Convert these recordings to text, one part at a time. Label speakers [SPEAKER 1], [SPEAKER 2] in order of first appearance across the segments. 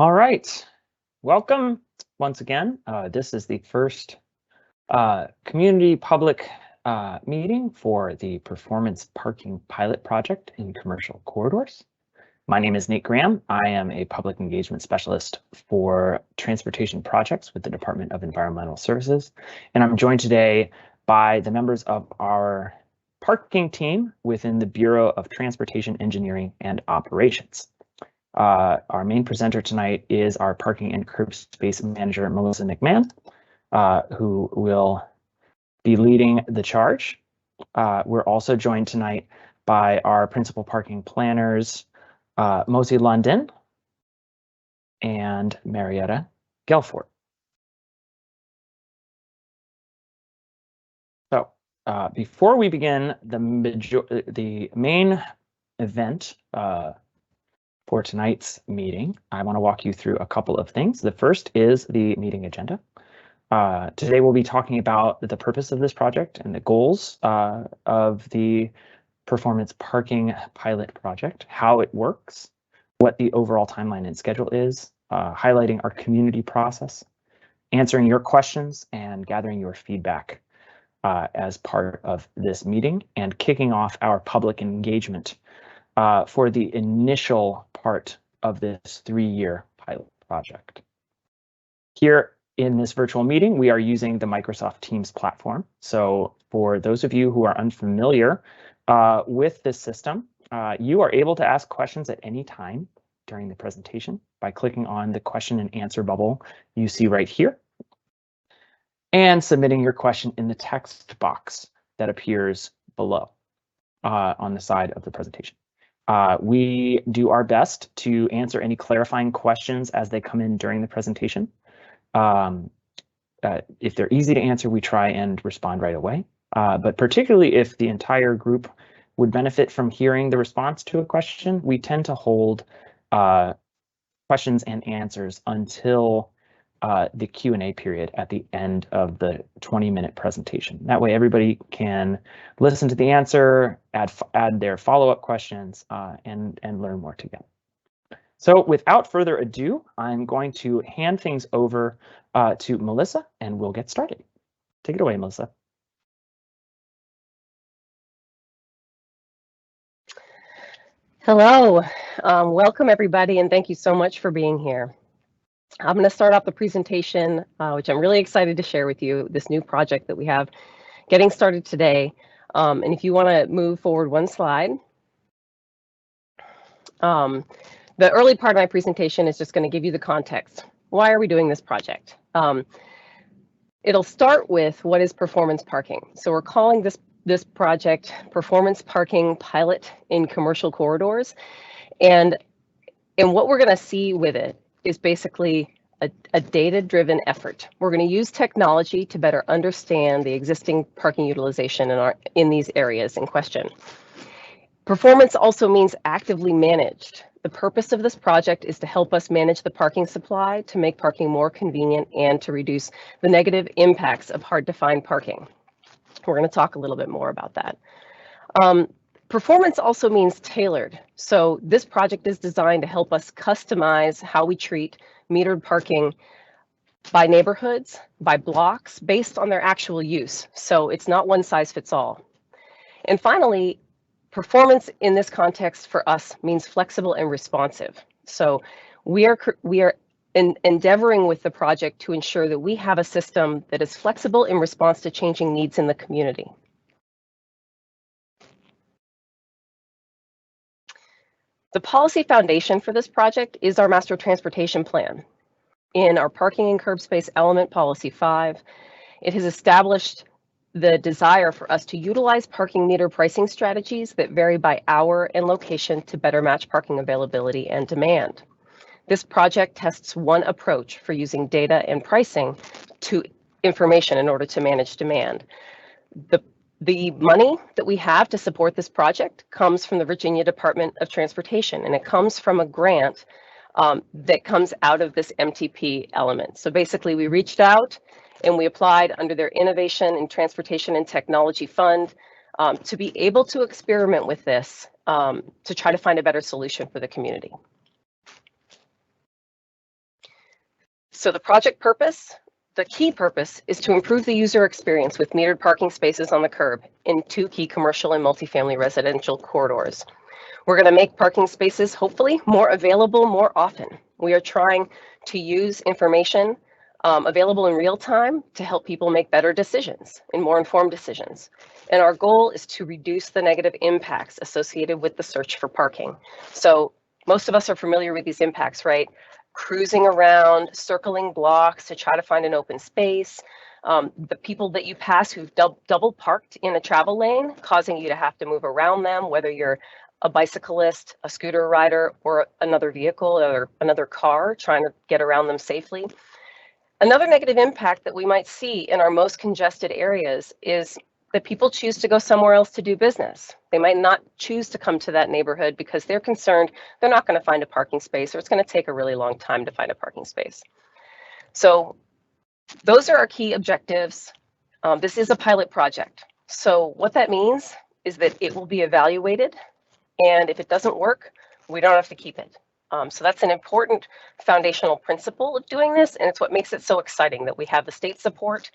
[SPEAKER 1] All right, welcome once again. This is the first community public meeting for the Performance Parking Pilot Project in Commercial Corridors. My name is Nate Graham. I am a public engagement specialist for transportation projects with the Department of Environmental Services, and I'm joined today by the members of our parking team within the Bureau of Transportation Engineering and Operations. Our main presenter tonight is our parking and curb space manager, Melissa McMahon, who will be leading the charge. We're also joined tonight by our principal parking planners, Mosi London and Marietta Gelfort. So before we begin the main event, for tonight's meeting, I want to walk you through a couple of things. The first is the meeting agenda. Today we'll be talking about the purpose of this project and the goals of the Performance Parking Pilot Project, how it works, what the overall timeline and schedule is, highlighting our community process, answering your questions, and gathering your feedback as part of this meeting, and kicking off our public engagement for the initial part of this 3-year pilot project. Here in this virtual meeting, we are using the Microsoft Teams platform. So for those of you who are unfamiliar with this system, you are able to ask questions at any time during the presentation by clicking on the question and answer bubble you see right here and submitting your question in the text box that appears below on the side of the presentation. We do our best to answer any clarifying questions as they come in during the presentation. If they're easy to answer, we try and respond right away. But particularly if the entire group would benefit from hearing the response to a question, we tend to hold questions and answers until the Q&A period at the end of the 20-minute presentation. That way everybody can listen to the answer, add their follow-up questions, and learn more together. So without further ado, I'm going to hand things over to Melissa, and we'll get started. Take it away, Melissa.
[SPEAKER 2] Hello, welcome everybody, and thank you so much for being here. I'm going to start off the presentation, which I'm really excited to share with you, this new project that we have getting started today. And if you want to move forward one slide. The early part of my presentation is just going to give you the context. Why are we doing this project? It'll start with what is performance parking. So we're calling this project Performance Parking Pilot in Commercial Corridors. And what we're going to see with it is basically a data-driven effort. We're going to use technology to better understand the existing parking utilization in these areas in question. Performance also means actively managed. The purpose of this project is to help us manage the parking supply, to make parking more convenient, and to reduce the negative impacts of hard-to-find parking. We're going to talk a little bit more about that. Performance also means tailored. So this project is designed to help us customize how we treat metered parking by neighborhoods, by blocks, based on their actual use. So it's not one size fits all. And finally, performance in this context for us means flexible and responsive. So we are endeavoring with the project to ensure that we have a system that is flexible in response to changing needs in the community. The policy foundation for this project is our Master Transportation Plan. In our Parking and Curb Space Element Policy 5, it has established the desire for us to utilize parking meter pricing strategies that vary by hour and location to better match parking availability and demand. This project tests one approach for using data and pricing to information in order to manage demand. The money that we have to support this project comes from the Virginia Department of Transportation, and it comes from a grant that comes out of this MTP element. So basically, we reached out and we applied under their Innovation in Transportation and Technology Fund to be able to experiment with this to try to find a better solution for the community. So the project purpose, the key purpose, is to improve the user experience with metered parking spaces on the curb in 2 key commercial and multifamily residential corridors. We're going to make parking spaces, hopefully, more available more often. We are trying to use information available in real time to help people make better decisions and more informed decisions. And our goal is to reduce the negative impacts associated with the search for parking. So most of us are familiar with these impacts, right? Cruising around, circling blocks to try to find an open space, the people that you pass who've double parked in a travel lane, causing you to have to move around them, whether you're a bicyclist, a scooter rider, or another vehicle or another car trying to get around them safely. Another negative impact that we might see in our most congested areas is that people choose to go somewhere else to do business. They might not choose to come to that neighborhood because they're concerned they're not going to find a parking space, or it's going to take a really long time to find a parking space. So those are our key objectives. This is a pilot project. So what that means is that it will be evaluated, and if it doesn't work, we don't have to keep it. So that's an important foundational principle of doing this, and it's what makes it so exciting that we have the state support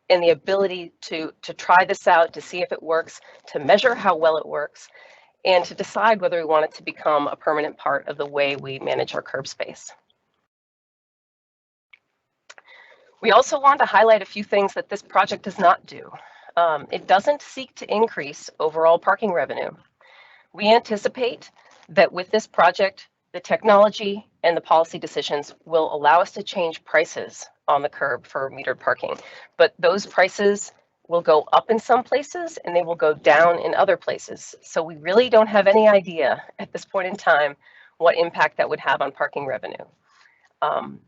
[SPEAKER 2] and the ability to try this out, to see if it works, to measure how well it works, and to decide whether we want it to become a permanent part of the way we manage our curb space. We also want to highlight a few things that this project does not do. It doesn't seek to increase overall parking revenue. We anticipate that with this project, the technology and the policy decisions will allow us to change prices on the curb for metered parking, but those prices will go up in some places and they will go down in other places. So we really don't have any idea at this point in time what impact that would have on parking revenue.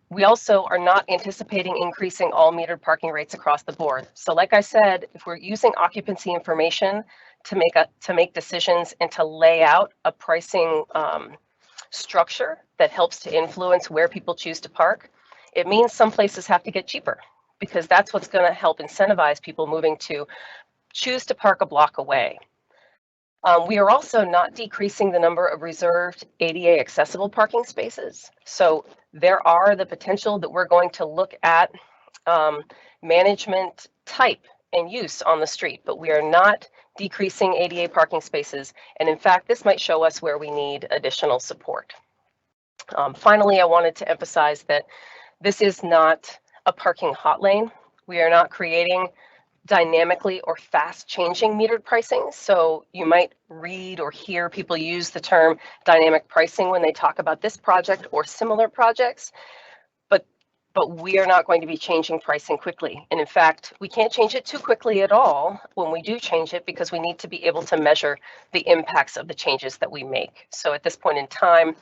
[SPEAKER 2] We also are not anticipating increasing all metered parking rates across the board. So like I said, if we're using occupancy information to make decisions and to lay out a pricing structure that helps to influence where people choose to park, it means some places have to get cheaper, because that's what's going to help incentivize people moving to choose to park a block away. We are also not decreasing the number of reserved ADA accessible parking spaces. So there are the potential that we're going to look at management type and use on the street, but we are not decreasing ADA parking spaces. And in fact, this might show us where we need additional support. Finally, I wanted to emphasize that this is not a parking hot lane. We are not creating dynamically or fast changing metered pricing. So you might read or hear people use the term dynamic pricing when they talk about this project or similar projects, but we are not going to be changing pricing quickly. And in fact, we can't change it too quickly at all when we do change it, because we need to be able to measure the impacts of the changes that we make. So at this point in time,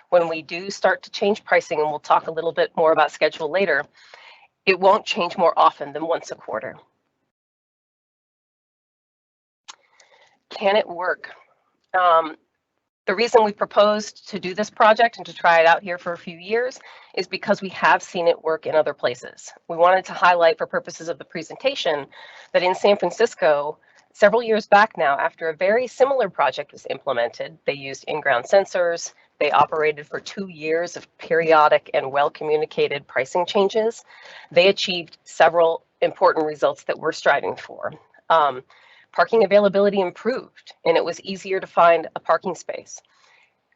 [SPEAKER 2] when we do start to change pricing, and we'll talk a little bit more about schedule later, it won't change more often than once a quarter. Can it work? The reason we proposed to do this project and to try it out here for a few years is because we have seen it work in other places. We wanted to highlight, for purposes of the presentation, that in San Francisco, several years back now, after a very similar project was implemented, they used in-ground sensors. They operated for 2 years of periodic and well-communicated pricing changes. They achieved several important results that we're striving for. Parking availability improved, and it was easier to find a parking space.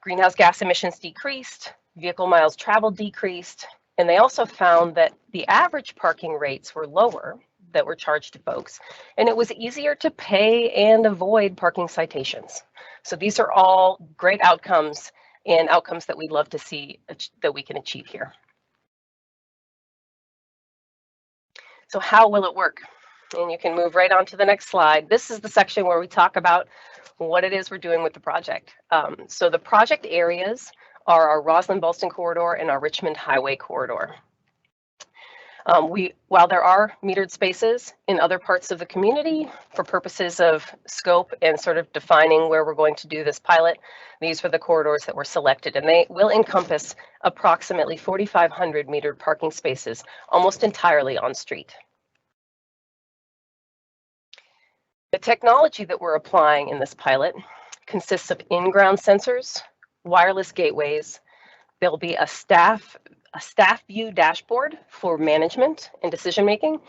[SPEAKER 2] Greenhouse gas emissions decreased, vehicle miles traveled decreased, and they also found that the average parking rates were lower that were charged to folks, and it was easier to pay and avoid parking citations. So these are all great outcomes, and outcomes that we'd love to see that we can achieve here. So how will it work? And you can move right on to the next slide. This is the section where we talk about what it is we're doing with the project. So the project areas are our Rosslyn-Ballston corridor and our Richmond Highway corridor. While there are metered spaces in other parts of the community, for purposes of scope and sort of defining where we're going to do this pilot, these were the corridors that were selected, and they will encompass approximately 4,500 metered parking spaces, almost entirely on street. The technology that we're applying in this pilot consists of in-ground sensors, wireless gateways. There'll be a staff a staff view dashboard for management and decision making,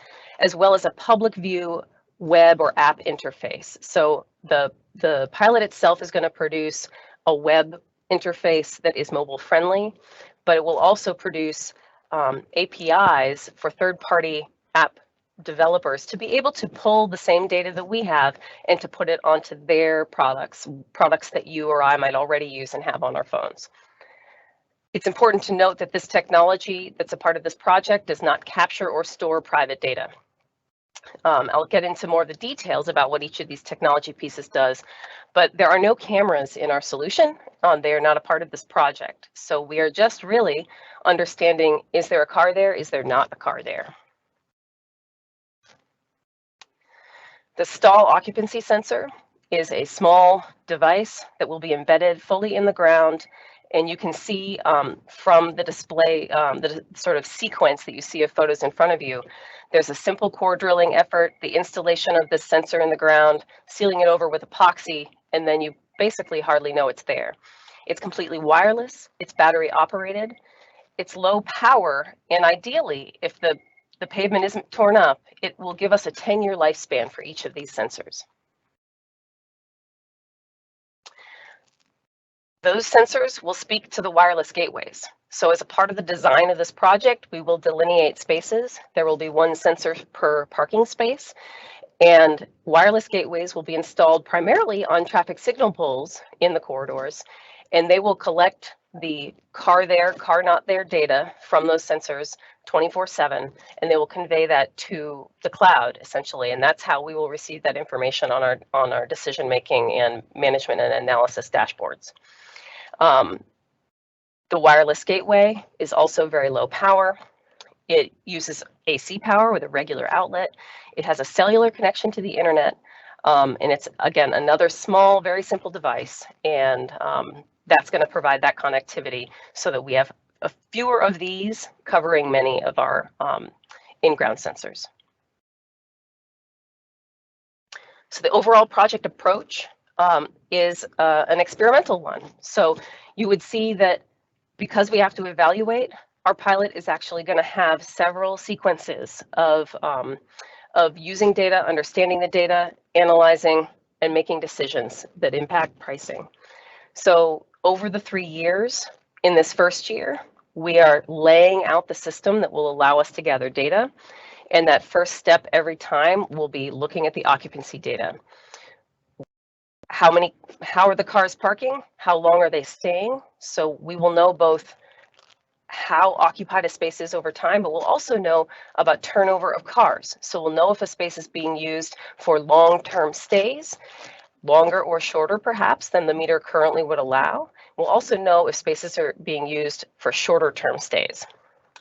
[SPEAKER 2] as well as a public view web or app interface. So the pilot itself is going to produce a web interface that is mobile friendly, but it will also produce APIs for third-party app developers to be able to pull the same data that we have and to put it onto their products that you or I might already use and have on our phones. It's important to note that this technology that's a part of this project does not capture or store private data. I'll get into more of the details about what each of these technology pieces does, but there are no cameras in our solution. They are not a part of this project. So we are just really understanding, is there a car there? Is there not a car there? The stall occupancy sensor is a small device that will be embedded fully in the ground. And you can see from the display, the sort of sequence that you see of photos in front of you, there's a simple core drilling effort, the installation of this sensor in the ground, sealing it over with epoxy, and then you basically hardly know it's there. It's completely wireless, it's battery operated, it's low power, and ideally, if the pavement isn't torn up, it will give us a 10-year lifespan for each of these sensors. Those sensors will speak to the wireless gateways. So as a part of the design of this project, we will delineate spaces. There will be one sensor per parking space, and wireless gateways will be installed primarily on traffic signal poles in the corridors, and they will collect the car there, car not there data from those sensors 24/7, and they will convey that to the cloud essentially, and that's how we will receive that information on our decision making and management and analysis dashboards. The wireless gateway is also very low power. It uses AC power with a regular outlet. It has a cellular connection to the internet, and it's, again, another small, very simple device, and that's going to provide that connectivity so that we have fewer of these covering many of our in-ground sensors. So the overall project approach is an experimental one. So you would see that because we have to evaluate, our pilot is actually going to have several sequences of using data, understanding the data, analyzing, and making decisions that impact pricing. So over the 3 years, in this first year, we are laying out the system that will allow us to gather data. And that first step every time will be looking at the occupancy data. How are the cars parking? How long are they staying? So we will know both how occupied a space is over time, but we'll also know about turnover of cars. So we'll know if a space is being used for long-term stays, longer or shorter perhaps than the meter currently would allow. We'll also know if spaces are being used for shorter-term stays.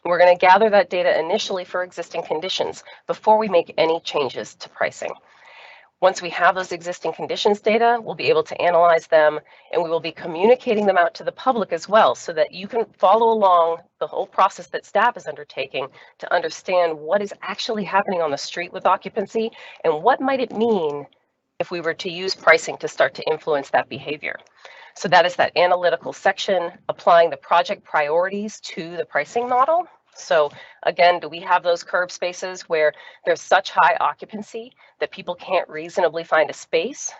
[SPEAKER 2] We're going to gather that data initially for existing conditions before we make any changes to pricing. Once we have those existing conditions data, we'll be able to analyze them, and we will be communicating them out to the public as well, so that you can follow along the whole process that staff is undertaking to understand what is actually happening on the street with occupancy and what might it mean if we were to use pricing to start to influence that behavior. So that is that analytical section, applying the project priorities to the pricing model. So again, do we have those curb spaces where there's such high occupancy that people can't reasonably find a space,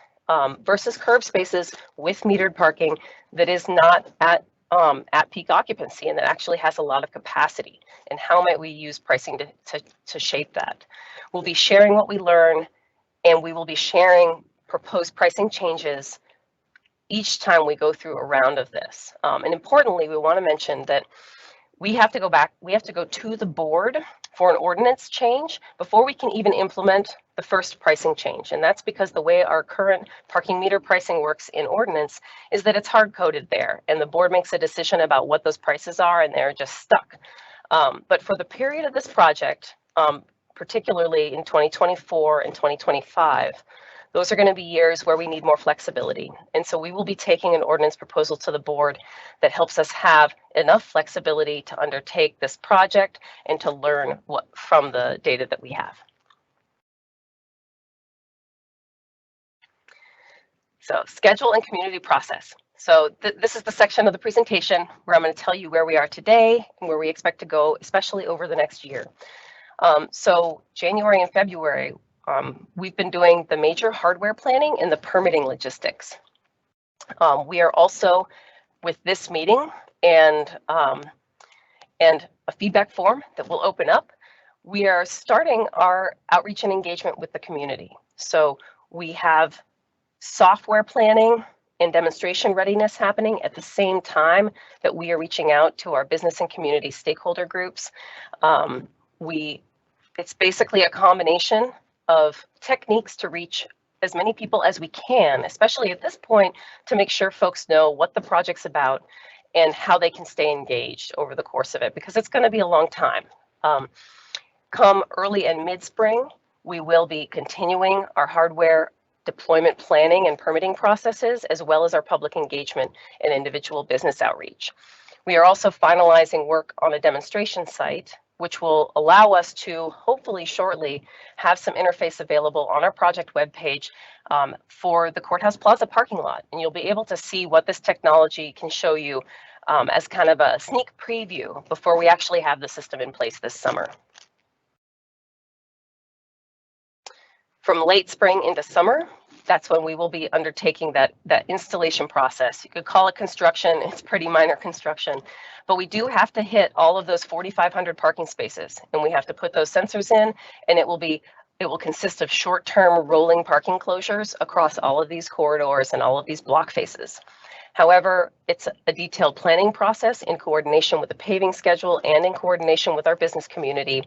[SPEAKER 2] versus curb spaces with metered parking that is not at peak occupancy and that actually has a lot of capacity? And how might we use pricing to shape that? We'll be sharing what we learn, and we will be sharing proposed pricing changes each time we go through a round of this. And importantly, we want to mention that we have to go to the board for an ordinance change before we can even implement the first pricing change. And that's because the way our current parking meter pricing works in ordinance is that it's hard coded there, and the board makes a decision about what those prices are, and they're just stuck. But for the period of this project, particularly in 2024 and 2025, those are going to be years where we need more flexibility. And so we will be taking an ordinance proposal to the board that helps us have enough flexibility to undertake this project and to learn from the data that we have. So schedule and community process. So this is the section of the presentation where I'm going to tell you where we are today and where we expect to go, especially over the next year. So January and February, we've been doing the major hardware planning and the permitting logistics. We are also, with this meeting and a feedback form that will open up, we are starting our outreach and engagement with the community. So we have software planning and demonstration readiness happening at the same time that we are reaching out to our business and community stakeholder groups. It's basically a combination of techniques to reach as many people as we can, especially at this point, to make sure folks know what the project's about and how they can stay engaged over the course of it, because it's going to be a long time. Come early and mid-spring, we will be continuing our hardware deployment planning and permitting processes, as well as our public engagement and individual business outreach. We are also finalizing work on a demonstration site, which will allow us to hopefully shortly have some interface available on our project webpage for the Courthouse Plaza parking lot. And you'll be able to see what this technology can show you as kind of a sneak preview before we actually have the system in place this summer. From late spring into summer, that's when we will be undertaking that installation process. You could call it construction, it's pretty minor construction, but we do have to hit all of those 4,500 parking spaces, and we have to put those sensors in, and it will consist of short-term rolling parking closures across all of these corridors and all of these block faces. However, it's a detailed planning process in coordination with the paving schedule and in coordination with our business community.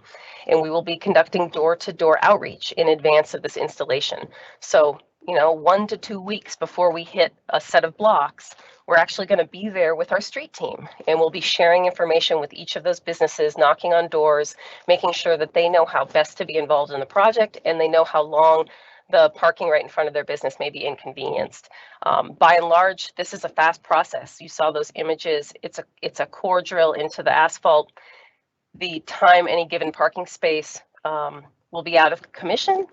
[SPEAKER 2] And we will be conducting door-to-door outreach in advance of this installation. So, 1 to 2 weeks before we hit a set of blocks, we're actually going to be there with our street team. And we'll be sharing information with each of those businesses, knocking on doors, making sure that they know how best to be involved in the project, and they know how long the parking right in front of their business may be inconvenienced. By and large, this is a fast process. You saw those images. It's a core drill into the asphalt. The time any given parking space will be out of commission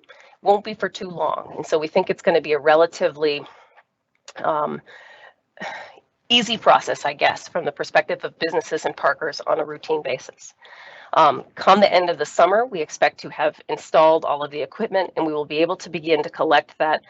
[SPEAKER 2] won't be for too long. And so we think it's going to be a relatively easy process, I guess, from the perspective of businesses and parkers on a routine basis. Come the end of the summer, we expect to have installed all of the equipment, and we will be able to begin to collect that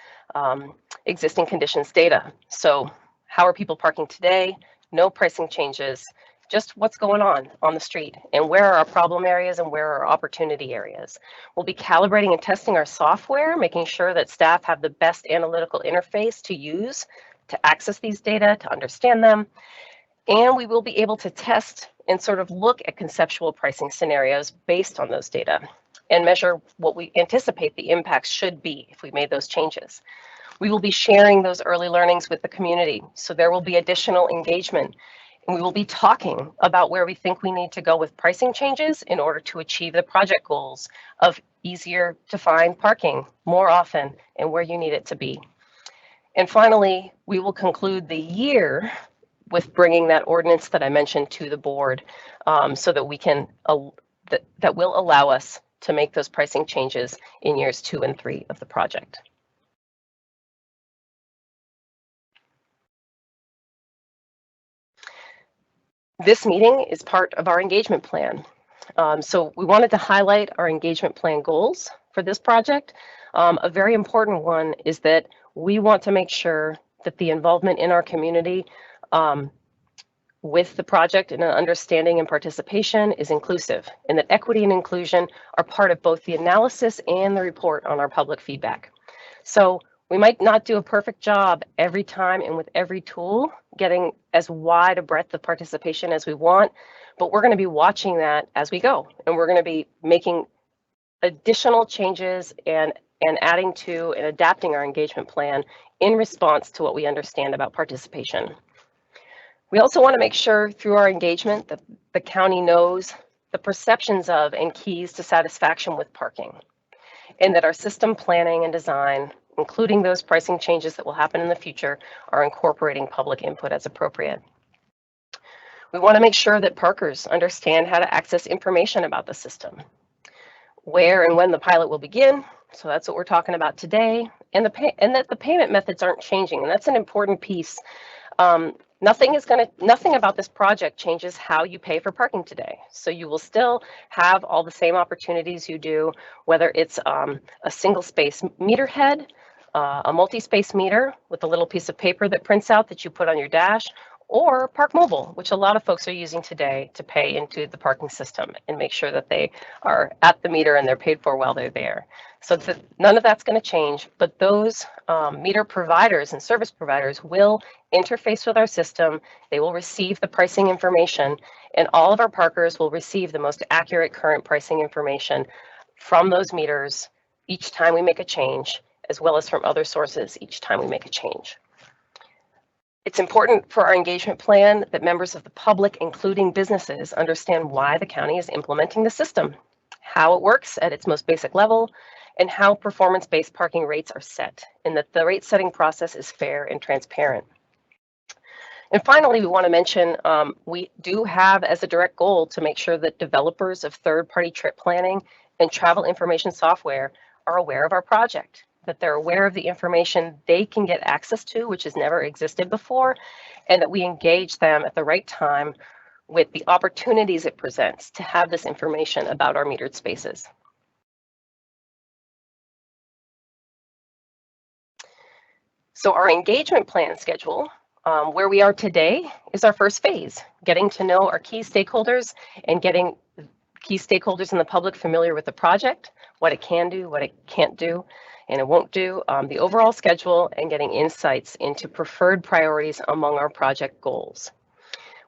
[SPEAKER 2] existing conditions data. So how are people parking today? No pricing changes, just what's going on the street, and where are our problem areas and where are our opportunity areas. We'll be calibrating and testing our software, making sure that staff have the best analytical interface to use to access these data, to understand them. And we will be able to test and sort of look at conceptual pricing scenarios based on those data and measure what we anticipate the impacts should be if we made those changes. We will be sharing those early learnings with the community, so there will be additional engagement, and we will be talking about where we think we need to go with pricing changes in order to achieve the project goals of easier to find parking more often and where you need it to be. And finally, we will conclude the year with bringing that ordinance that I mentioned to the board so that we can, that will allow us to make those pricing changes in years 2 and 3 of the project. This meeting is part of our engagement plan. So we wanted to highlight our engagement plan goals for this project. A very important one is that we want to make sure that the involvement in our community with the project and an understanding and participation is inclusive, and that equity and inclusion are part of both the analysis and the report on our public feedback. So we might not do a perfect job every time and with every tool getting as wide a breadth of participation as we want, but we're going to be watching that as we go, and we're going to be making additional changes and adding to and adapting our engagement plan in response to what we understand about participation. We also want to make sure through our engagement that the county knows the perceptions of and keys to satisfaction with parking, and that our system planning and design, including those pricing changes that will happen in the future, are incorporating public input as appropriate. We want to make sure that parkers understand how to access information about the system, where and when the pilot will begin. So that's what we're talking about today, and that the payment methods aren't changing, and that's an important piece Nothing about this project changes how you pay for parking today. So you will still have all the same opportunities you do, whether it's a single space meter head, a multi-space meter with a little piece of paper that prints out that you put on your dash, or Park Mobile, which a lot of folks are using today to pay into the parking system and make sure that they are at the meter and they're paid for while they're there. So none of that's going to change, but those meter providers and service providers will interface with our system. They will receive the pricing information, and all of our parkers will receive the most accurate current pricing information from those meters each time we make a change, as well as from other sources each time we make a change. It's important for our engagement plan that members of the public, including businesses, understand why the county is implementing the system, how it works at its most basic level, and how performance-based parking rates are set, and that the rate setting process is fair and transparent. And finally, we want to mention we do have as a direct goal to make sure that developers of third-party trip planning and travel information software are aware of our project, that they're aware of the information they can get access to, which has never existed before, and that we engage them at the right time with the opportunities it presents to have this information about our metered spaces. So our engagement plan schedule, where we are today, is our first phase, getting to know our key stakeholders and getting key stakeholders in the public familiar with the project, what it can do, what it can't do, and it won't do, the overall schedule, and getting insights into preferred priorities among our project goals.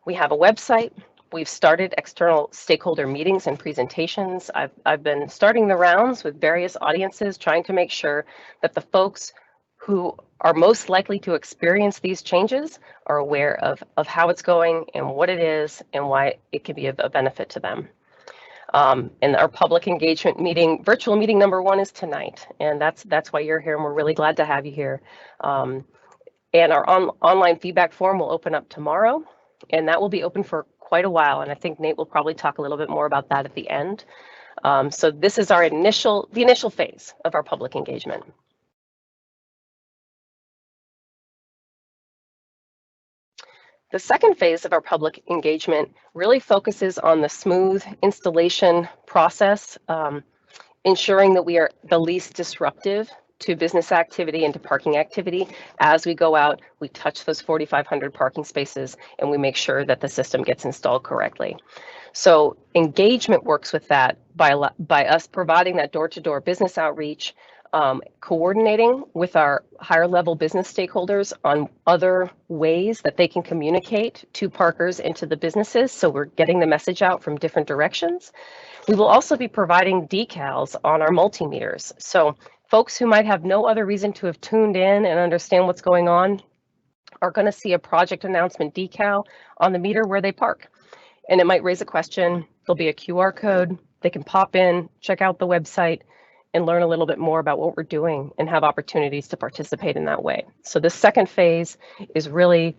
[SPEAKER 2] We have a website. We've started external stakeholder meetings and presentations. I've been starting the rounds with various audiences, trying to make sure that the folks who are most likely to experience these changes are aware of how it's going and what it is and why it can be a benefit to them. And our public engagement meeting, virtual meeting number 1 is tonight, and that's why you're here, and we're really glad to have you here. And our online feedback form will open up tomorrow, and that will be open for quite a while, and I think Nate will probably talk a little bit more about that at the end. So this is our initial phase of our public engagement. The second phase of our public engagement really focuses on the smooth installation process, ensuring that we are the least disruptive to business activity and to parking activity. As we go out, we touch those 4,500 parking spaces and we make sure that the system gets installed correctly. So engagement works with that by us providing that door-to-door business outreach, coordinating with our higher level business stakeholders on other ways that they can communicate to parkers and to the businesses. So we're getting the message out from different directions. We will also be providing decals on our multimeters. So folks who might have no other reason to have tuned in and understand what's going on are going to see a project announcement decal on the meter where they park. And it might raise a question. There'll be a QR code. They can pop in, check out the website, and learn a little bit more about what we're doing and have opportunities to participate in that way. So this second phase is really,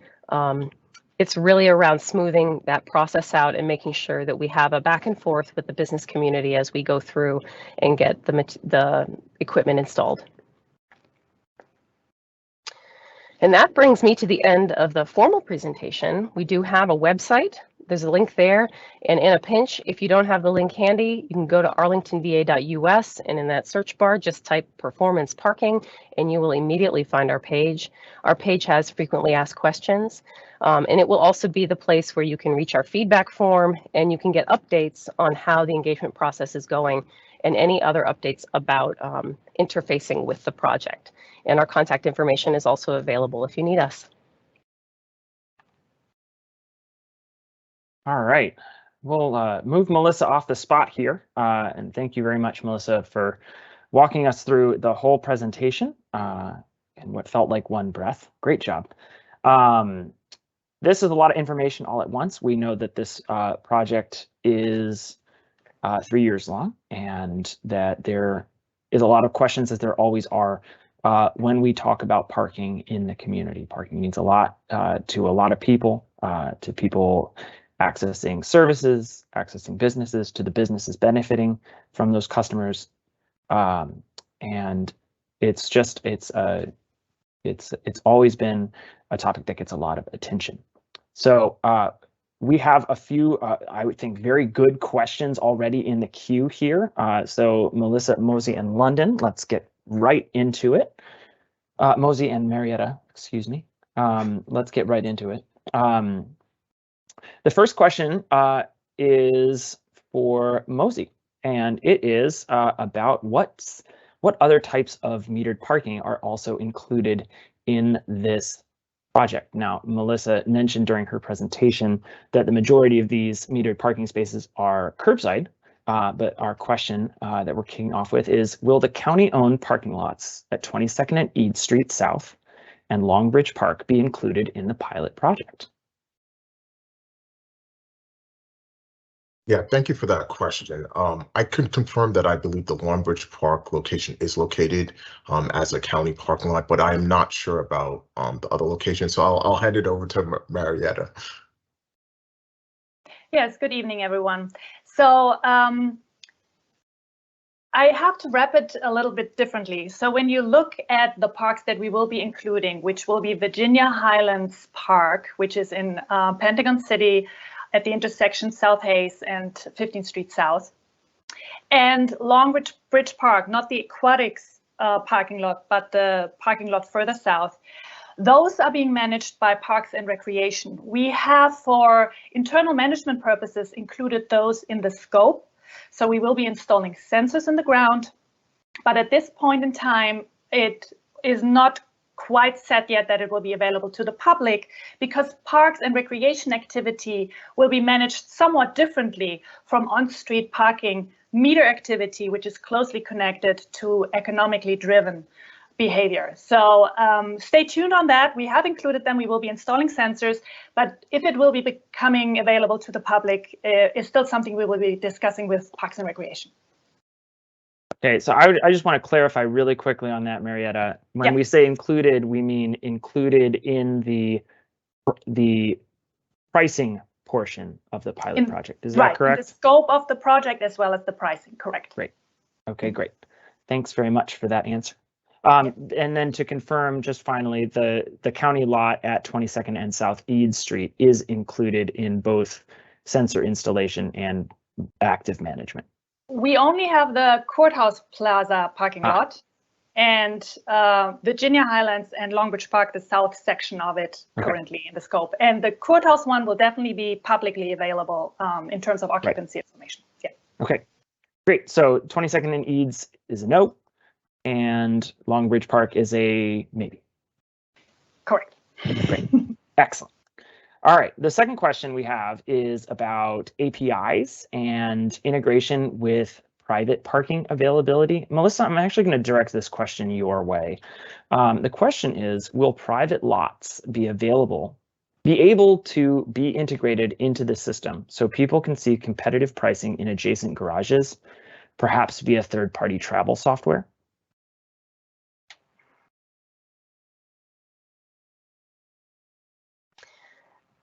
[SPEAKER 2] it's really around smoothing that process out and making sure that we have a back and forth with the business community as we go through and get the equipment installed. And that brings me to the end of the formal presentation. We do have a website. There's a link there, and in a pinch, if you don't have the link handy, you can go to arlingtonva.us, and in that search bar, just type performance parking, and you will immediately find our page. Our page has frequently asked questions, and it will also be the place where you can reach our feedback form, and you can get updates on how the engagement process is going, and any other updates about interfacing with the project. And our contact information is also available if you need us.
[SPEAKER 1] All right, we'll move Melissa off the spot here. And thank you very much, Melissa, for walking us through the whole presentation in what felt like one breath. Great job. This is a lot of information all at once. We know that this project is 3 years long and that there is a lot of questions, as there always are, when we talk about parking in the community. Parking means a lot to a lot of people, to people accessing services, accessing businesses, to the businesses benefiting from those customers. And it's It's always been a topic that gets a lot of attention. So we have a few, I would think, very good questions already in the queue here. So Melissa, Mosey, and London, let's get right into it. Mosey and Marietta, excuse me. Let's get right into it. The first question is for Mosey, and it is about what other types of metered parking are also included in this project. Now, Melissa mentioned during her presentation that the majority of these metered parking spaces are curbside, but our question that we're kicking off with is, will the county-owned parking lots at 22nd and Eads Street South and Longbridge Park be included in the pilot project?
[SPEAKER 3] Yeah, thank you for that question. I can confirm that I believe the Longbridge Park location is located as a county parking lot, but I am not sure about the other location. So I'll hand it over to Marietta.
[SPEAKER 4] Yes, good evening, everyone. So I have to wrap it a little bit differently. So when you look at the parks that we will be including, which will be Virginia Highlands Park, which is in Pentagon City, at the intersection South Hayes and 15th Street South, and Longbridge Park, not the aquatics parking lot, but the parking lot further south. Those are being managed by Parks and Recreation. We have, for internal management purposes, included those in the scope. So we will be installing sensors in the ground, but at this point in time, it is not quite set yet that it will be available to the public, because parks and recreation activity will be managed somewhat differently from on-street parking meter activity, which is closely connected to economically driven behavior. So stay tuned on that. We have included them. We will be installing sensors, but if it will be becoming available to the public is still something we will be discussing with Parks and Recreation.
[SPEAKER 1] Okay, so I just want to clarify really quickly on that, Marietta. When we say included, we mean included in the pricing portion of the pilot project. Is that correct?
[SPEAKER 4] In the scope of the project as well as the pricing, correct.
[SPEAKER 1] Great. Okay, great. Thanks very much for that answer. And then to confirm, just finally, the county lot at 22nd and South Eads Street is included in both sensor installation and active management.
[SPEAKER 4] We only have the Courthouse Plaza parking lot and Virginia Highlands and Longbridge Park, the south section of it, currently in the scope. And the Courthouse one will definitely be publicly available in terms of occupancy information. Yeah.
[SPEAKER 1] Okay, great. So 22nd and Eads is a no, and Longbridge Park is a maybe.
[SPEAKER 4] Correct.
[SPEAKER 1] Great. Excellent. All right, the second question we have is about APIs and integration with private parking availability. Melissa, I'm actually going to direct this question your way. The question is, will private lots be able to be integrated into the system so people can see competitive pricing in adjacent garages, perhaps via third-party travel software?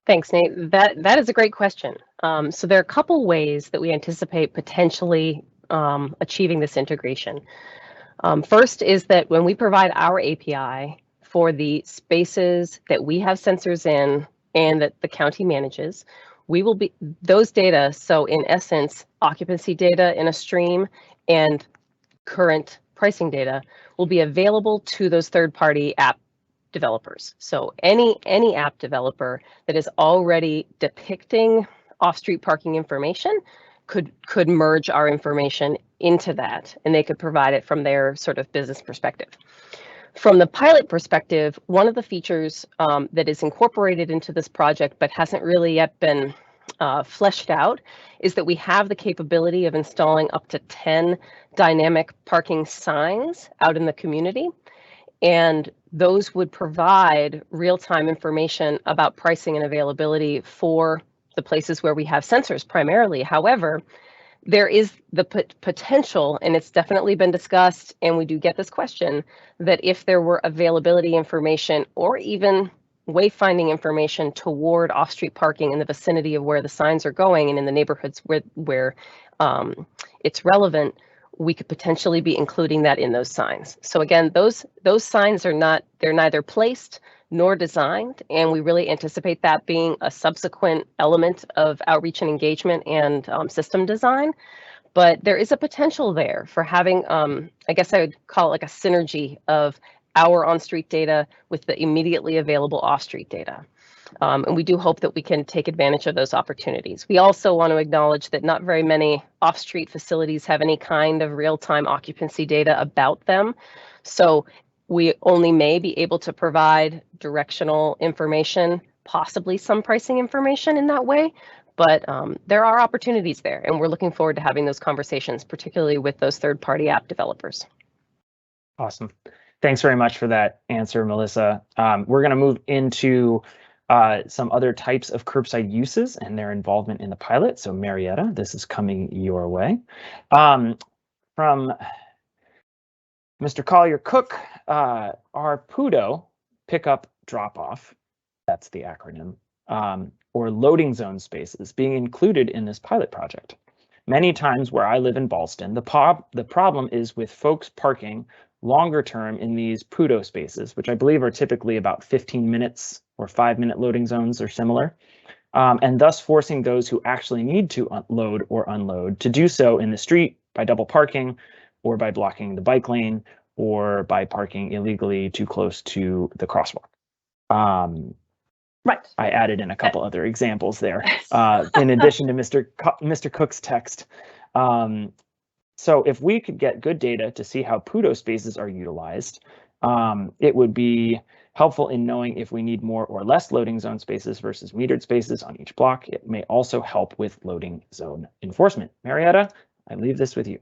[SPEAKER 2] Thanks, Nate. That is a great question. So there are a couple ways that we anticipate potentially achieving this integration. First is that when we provide our API for the spaces that we have sensors in and that the county manages, we will be those data. So in essence, occupancy data in a stream and current pricing data will be available to those third-party app developers. So any app developer that is already depicting off-street parking information could merge our information into that, and they could provide it from their sort of business perspective. From the pilot perspective, one of the features that is incorporated into this project but hasn't really yet been fleshed out is that we have the capability of installing up to 10 dynamic parking signs out in the community. And those would provide real-time information about pricing and availability for the places where we have sensors primarily. However, there is the potential, and it's definitely been discussed, and we do get this question, that if there were availability information or even wayfinding information toward off-street parking in the vicinity of where the signs are going and in the neighborhoods where it's relevant, we could potentially be including that in those signs. So again, those signs they're neither placed nor designed, and we really anticipate that being a subsequent element of outreach and engagement and system design. But there is a potential there for having, I guess I would call it like a synergy of our on-street data with the immediately available off-street data. And we do hope that we can take advantage of those opportunities. We also want to acknowledge that not very many off-street facilities have any kind of real-time occupancy data about them. So we only may be able to provide directional information, possibly some pricing information in that way. But there are opportunities there, and we're looking forward to having those conversations, particularly with those third-party app developers.
[SPEAKER 1] Awesome. Thanks very much for that answer, Melissa. We're going to move into some other types of curbside uses and their involvement in the pilot. So Marietta, this is coming your way. From Mr. Collier-Cook, our PUDO, pickup drop-off, that's the acronym, or loading zone spaces being included in this pilot project. Many times where I live in Ballston, the problem is with folks parking longer term in these PUDO spaces, which I believe are typically about 15 minutes or 5-minute loading zones or similar, and thus forcing those who actually need to load or unload to do so in the street by double parking or by blocking the bike lane or by parking illegally too close to the crosswalk.
[SPEAKER 4] Right.
[SPEAKER 1] I added in a couple other examples there, in addition to Mr. Cook's text. So if we could get good data to see how PUDO spaces are utilized, it would be helpful in knowing if we need more or less loading zone spaces versus metered spaces on each block. It may also help with loading zone enforcement. Marietta, I leave this with you.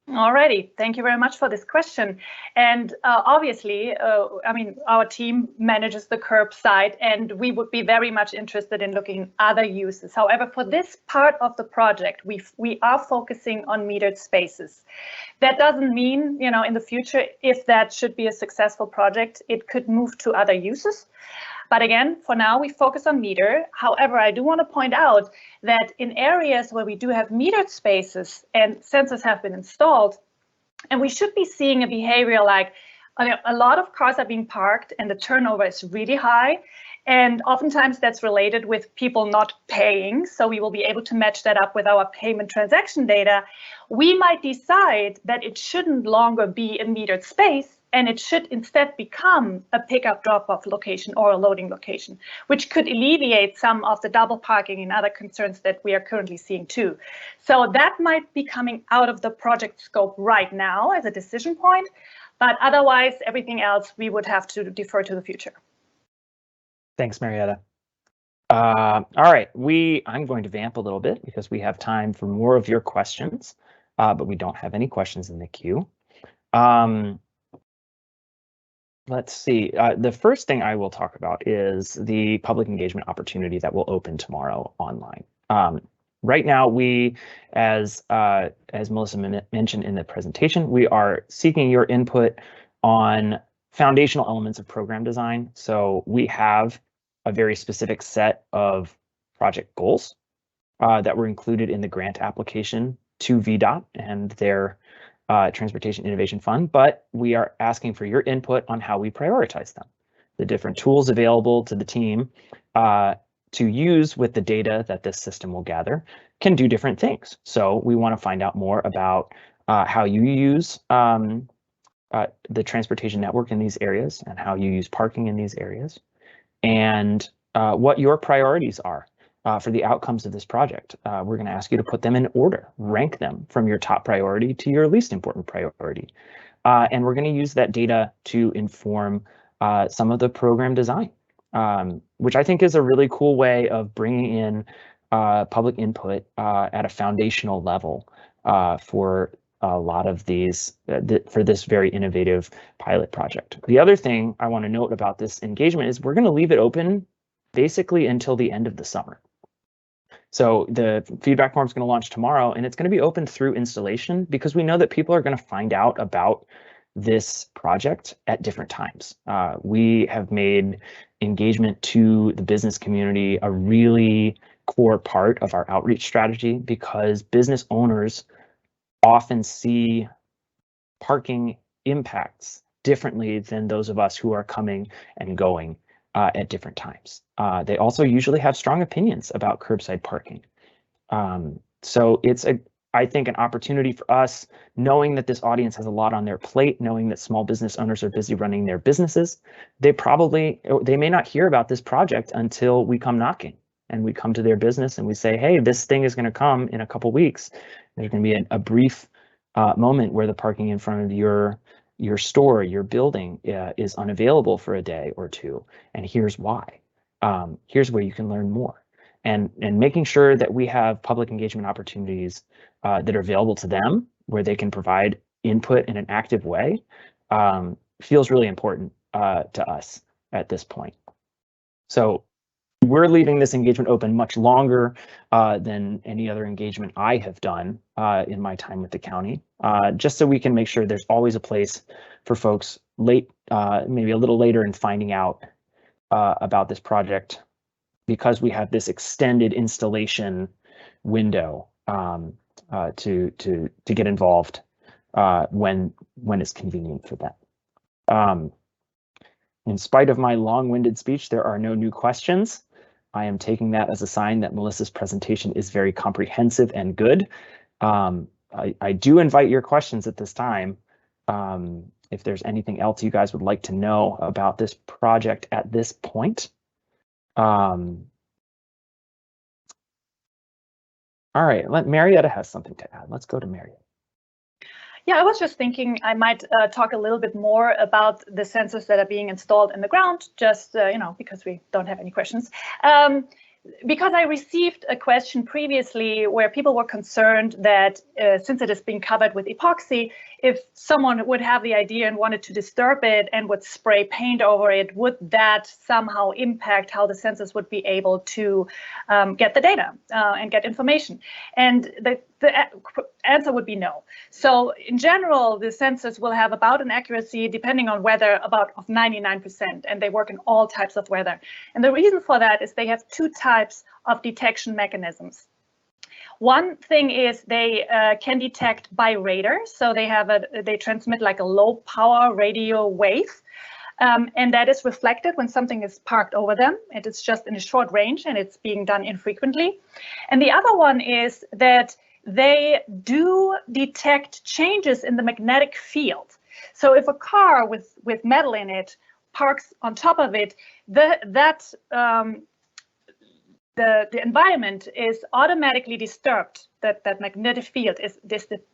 [SPEAKER 4] Alrighty, thank you very much for this question. And obviously, I mean, our team manages the curbside, and we would be very much interested in looking at other uses. However, for this part of the project, we are focusing on metered spaces. That doesn't mean, you know, in the future, if that should be a successful project, it could move to other uses. But again, for now, we focus on meter. However, I do want to point out that in areas where we do have metered spaces and sensors have been installed, and we should be seeing a behavior like a lot of cars are being parked and the turnover is really high. And oftentimes that's related with people not paying. So we will be able to match that up with our payment transaction data. We might decide that it shouldn't longer be a metered space, and it should instead become a pickup drop-off location or a loading location, which could alleviate some of the double parking and other concerns that we are currently seeing too. So that might be coming out of the project scope right now as a decision point, but otherwise everything else we would have to defer to the future.
[SPEAKER 1] Thanks, Marietta. All right, I'm going to vamp a little bit because we have time for more of your questions, but we don't have any questions in the queue. Let's see. The first thing I will talk about is the public engagement opportunity that will open tomorrow online. Right now, we, as Melissa mentioned in the presentation, we are seeking your input on foundational elements of program design. So we have a very specific set of project goals that were included in the grant application to VDOT and their Transportation Innovation Fund, but we are asking for your input on how we prioritize them. The different tools available to the team to use with the data that this system will gather can do different things. So we want to find out more about how you use the transportation network in these areas and how you use parking in these areas, and what your priorities are for the outcomes of this project. We're going to ask you to put them in order, rank them from your top priority to your least important priority. And we're going to use that data to inform some of the program design, which I think is a really cool way of bringing in public input at a foundational level for a lot of these, for this very innovative pilot project. The other thing I want to note about this engagement is we're going to leave it open basically until the end of the summer. So the feedback form is going to launch tomorrow, and it's going to be open through installation because we know that people are going to find out about this project at different times. We have made engagement to the business community a really core part of our outreach strategy because business owners often see parking impacts differently than those of us who are coming and going at different times. They also usually have strong opinions about curbside parking. So it's I think an opportunity for us, knowing that this audience has a lot on their plate, knowing that small business owners are busy running their businesses. They may not hear about this project until we come knocking and we come to their business and we say, hey, this thing is going to come in a couple weeks. There's going to be a brief moment where the parking in front of your store, your building is unavailable for a day or two. And here's why. Here's where you can learn more. And making sure that we have public engagement opportunities that are available to them, where they can provide input in an active way, feels really important to us at this point. So we're leaving this engagement open much longer than any other engagement I have done in my time with the county, just so we can make sure there's always a place for folks maybe a little later in finding out about this project, because we have this extended installation window to get involved when it's convenient for them. In spite of my long-winded speech, there are no new questions. I am taking that as a sign that Melissa's presentation is very comprehensive and good. I do invite your questions at this time. If there's anything else you guys would like to know about this project at this point. All right, Marietta has something to add. Let's go to Marietta.
[SPEAKER 4] Yeah, I was just thinking I might talk a little bit more about the sensors that are being installed in the ground, just because we don't have any questions. Because I received a question previously where people were concerned that since it is being covered with epoxy, if someone would have the idea and wanted to disturb it and would spray paint over it, would that somehow impact how the sensors would be able to get the data and get information? And the answer would be no. So in general, the sensors will have about an accuracy, depending on weather, of 99%, and they work in all types of weather. And the reason for that is they have two types of detection mechanisms. One thing is they can detect by radar, so they transmit like a low power radio wave, and that is reflected when something is parked over them. It is just in a short range and it's being done infrequently. And the other one is that they do detect changes in the magnetic field. So if a car with metal in it parks on top of it, the environment is automatically disturbed, that magnetic field is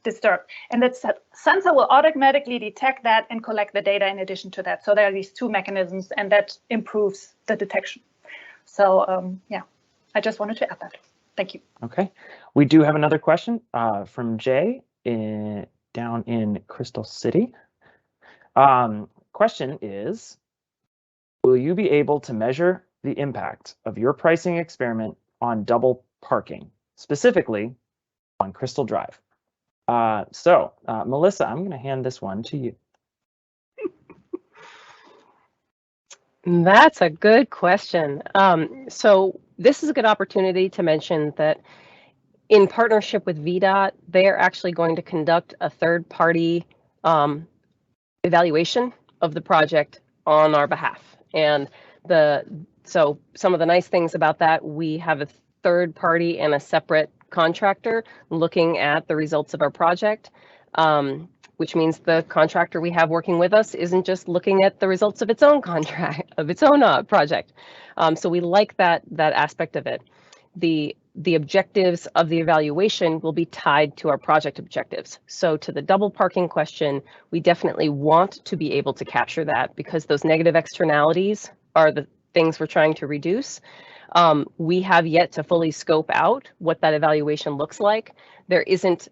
[SPEAKER 4] disturbed. And that sensor will automatically detect that and collect the data in addition to that. So there are these two mechanisms, and that improves the detection. So yeah, I just wanted to add that. Thank you.
[SPEAKER 1] Okay, we do have another question from Jay down in Crystal City. Question is, will you be able to measure the impact of your pricing experiment on double parking, specifically on Crystal Drive? Melissa, I'm going to hand this one to you.
[SPEAKER 2] That's a good question. So this is a good opportunity to mention that in partnership with VDOT, they are actually going to conduct a third-party evaluation of the project on our behalf. And so some of the nice things about that, we have a third party and a separate contractor looking at the results of our project, which means the contractor we have working with us isn't just looking at the results of its own project. So we like that aspect of it. The objectives of the evaluation will be tied to our project objectives. So to the double parking question, we definitely want to be able to capture that, because those negative externalities are the things we're trying to reduce. We have yet to fully scope out what that evaluation looks like. There isn't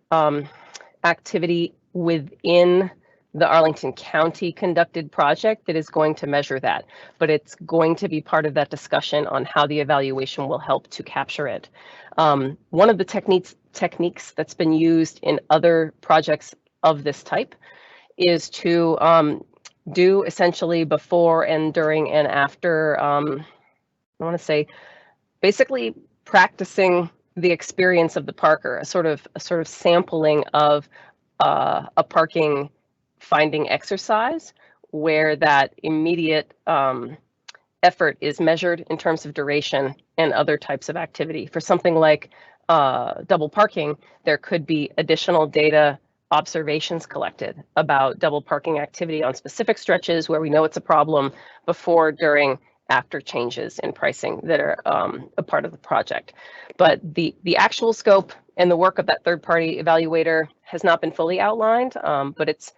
[SPEAKER 2] activity within the Arlington County conducted project that is going to measure that, but it's going to be part of that discussion on how the evaluation will help to capture it. One of the techniques that's been used in other projects of this type is to do essentially before and during and after, I want to say, basically practicing the experience of the parker, a sort of sampling of a parking finding exercise where that immediate effort is measured in terms of duration and other types of activity. For something like double parking, there could be additional data observations collected about double parking activity on specific stretches where we know it's a problem before, during, after changes in pricing that are a part of the project. But the actual scope and the work of that third-party evaluator has not been fully outlined, but it's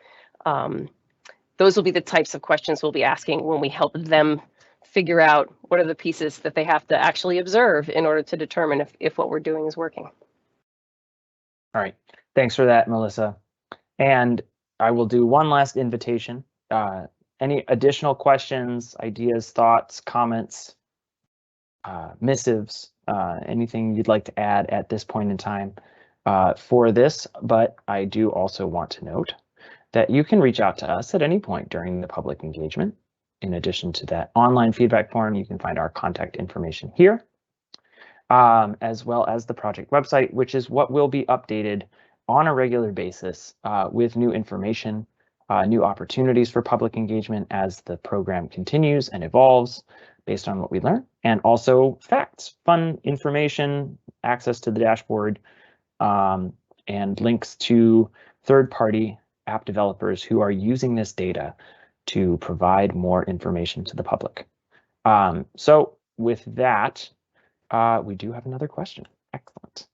[SPEAKER 2] those will be the types of questions we'll be asking when we help them figure out what are the pieces that they have to actually observe in order to determine if what we're doing is working.
[SPEAKER 1] All right, thanks for that, Melissa. And I will do one last invitation. Any additional questions, ideas, thoughts, comments, missives, anything you'd like to add at this point in time for this? But I do also want to note that you can reach out to us at any point during the public engagement. In addition to that online feedback form, you can find our contact information here, as well as the project website, which is what will be updated on a regular basis with new information, new opportunities for public engagement as the program continues and evolves based on what we learn, and also facts, fun information, access to the dashboard, and links to third-party app developers who are using this data to provide more information to the public. So with that, we do have another question. Excellent.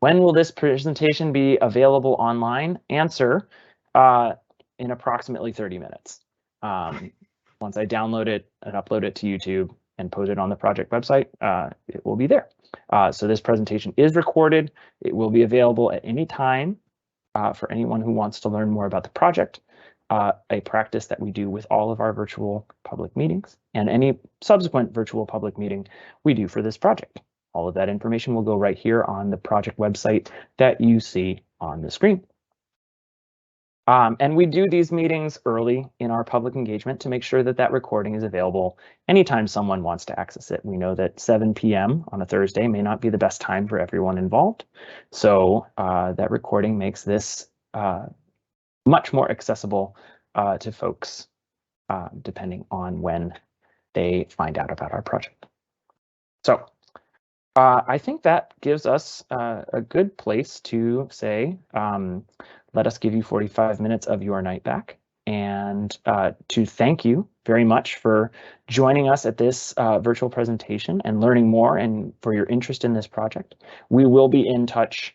[SPEAKER 1] When will this presentation be available online? Answer, in approximately 30 minutes. Once I download it and upload it to YouTube and put it on the project website, it will be there. So this presentation is recorded. It will be available at any time for anyone who wants to learn more about the project, a practice that we do with all of our virtual public meetings and any subsequent virtual public meeting we do for this project. All of that information will go right here on the project website that you see on the screen. And we do these meetings early in our public engagement to make sure that that recording is available anytime someone wants to access it. We know that 7 p.m. on a Thursday may not be the best time for everyone involved. So that recording makes this much more accessible to folks depending on when they find out about our project. So I think that gives us a good place to say, let us give you 45 minutes of your night back, and to thank you very much for joining us at this virtual presentation and learning more, and for your interest in this project. We will be in touch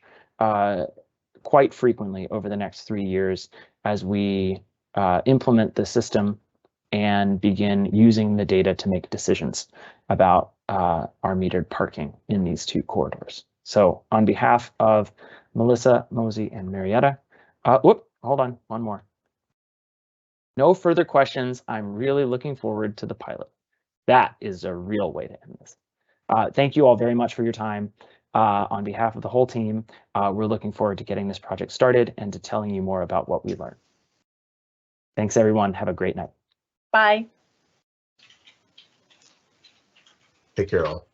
[SPEAKER 1] quite frequently over the next 3 years as we implement the system and begin using the data to make decisions about our metered parking in these 2 corridors. So on behalf of Melissa, Mosey, and Marietta, hold on, one more. No further questions. I'm really looking forward to the pilot. That is a real way to end this. Thank you all very much for your time. On behalf of the whole team, we're looking forward to getting this project started and to telling you more about what we learned. Thanks, everyone. Have a great night.
[SPEAKER 4] Bye.
[SPEAKER 3] Take care, all.